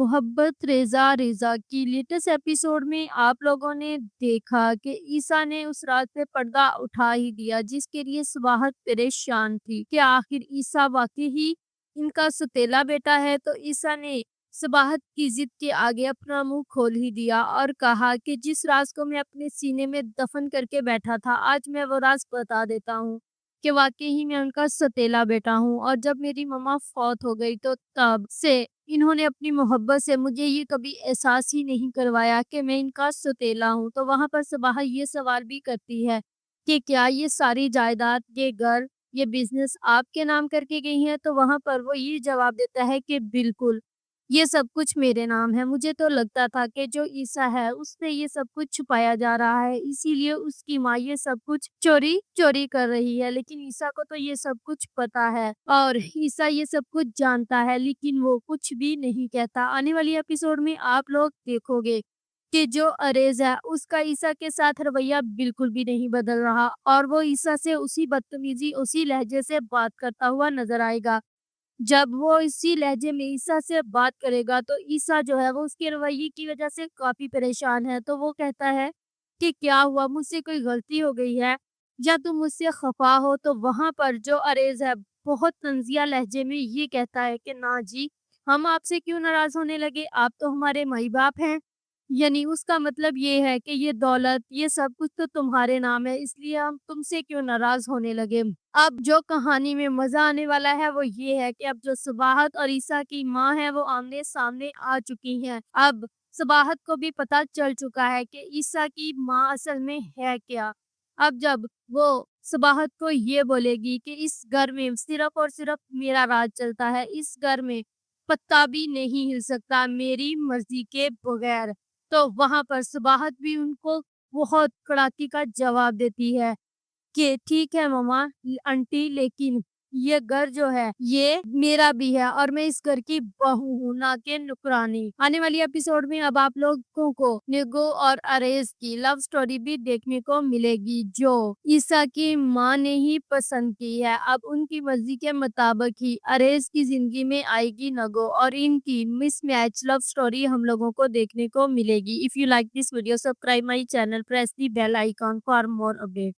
मोहब्बत Reza Reza की latest episode में आप लोगों ने देखा कि ईसा ने उस रात पे पर्दा उठा ही दिया जिसके लिए सुबह परेशान थी कि आखिर ईसा वाकई ही इनका सौतेला बेटा है। तो ईसा ने सुबह की जिद के आगे अपना मुंह खोल ही दिया और कहा कि जिस राज को मैं अपने सीने में दफन करके बैठा था, आज मैं वो राज बता देता हूँ कि वाकई ही मैं उनका सौतेला बेटा हूँ। और जब मेरी मम्मा फौत हो गई तो तब से इन्होंने अपनी मोहब्बत से मुझे ये कभी एहसास ही नहीं करवाया कि मैं इनका सौतेला हूँ। तो वहाँ पर सबाह ये सवाल भी करती है कि क्या ये सारी जायदाद, ये घर, ये बिज़नेस आपके नाम करके गई हैं? तो वहाँ पर वो ये जवाब देता है कि बिल्कुल, ये सब कुछ मेरे नाम है। मुझे तो लगता था कि जो ईसा है उससे ये सब कुछ छुपाया जा रहा है, इसीलिए उसकी माँ ये सब कुछ चोरी-चोरी कर रही है। लेकिन ईसा को तो ये सब कुछ पता है और ईसा ये सब कुछ जानता है, लेकिन वो कुछ भी नहीं कहता। आने वाली एपिसोड में आप लोग देखोगे कि जो अरेज है उसका ईसा के साथ रवैया बिल्कुल भी नहीं बदल रहा और वो ईसा से उसी बदतमीजी, उसी लहजे से बात करता हुआ नजर आएगा। जब वो इसी लहजे में ईसा से बात करेगा तो ईसा जो है वो उसके रवैये की वजह से काफ़ी परेशान है। तो वो कहता है कि क्या हुआ, मुझसे कोई गलती हो गई है या तुम मुझसे खफ़ा हो? तो वहाँ पर जो अरेज़ है बहुत तंज़िया लहजे में ये कहता है कि ना जी, हम आपसे क्यों नाराज़ होने लगे? आप तो हमारे माई-बाप हैं। यानी उसका मतलब ये है कि ये दौलत, ये सब कुछ तो तुम्हारे नाम है, इसलिए हम तुमसे क्यों नाराज़ होने लगे। अब जो कहानी में मज़ा आने वाला है वो ये है कि अब जो सुबाहत और ईसा की माँ है वो आमने-सामने आ चुकी हैं। अब सुबाहत को भी पता चल चुका है कि ईसा की माँ असल में है क्या। अब जब वो सुबाहत को ये बोलेगी कि इस घर में सिर्फ़ और सिर्फ़ मेरा राज चलता है, इस घर में पत्ता भी नहीं हिल सकता मेरी मर्ज़ी के बगैर। तो वहाँ पर सुबाहत भी उनको बहुत कड़ाके का जवाब देती है कि ठीक है मम्मा आंटी, लेकिन ये घर जो है ये मेरा भी है और मैं इस घर की बहू हूँ, ना कि नुकरानी। आने वाली एपिसोड में अब आप लोगों को निगो और अरेज की लव स्टोरी भी देखने को मिलेगी जो ईसा की माँ ने ही पसंद की है। अब उनकी मर्जी के मुताबिक ही अरेज की जिंदगी में आएगी नगो और इनकी मिसमैच लव स्टोरी हम लोगों को देखने को मिलेगी। If you like this video, subscribe my channel, press the bell icon for more update.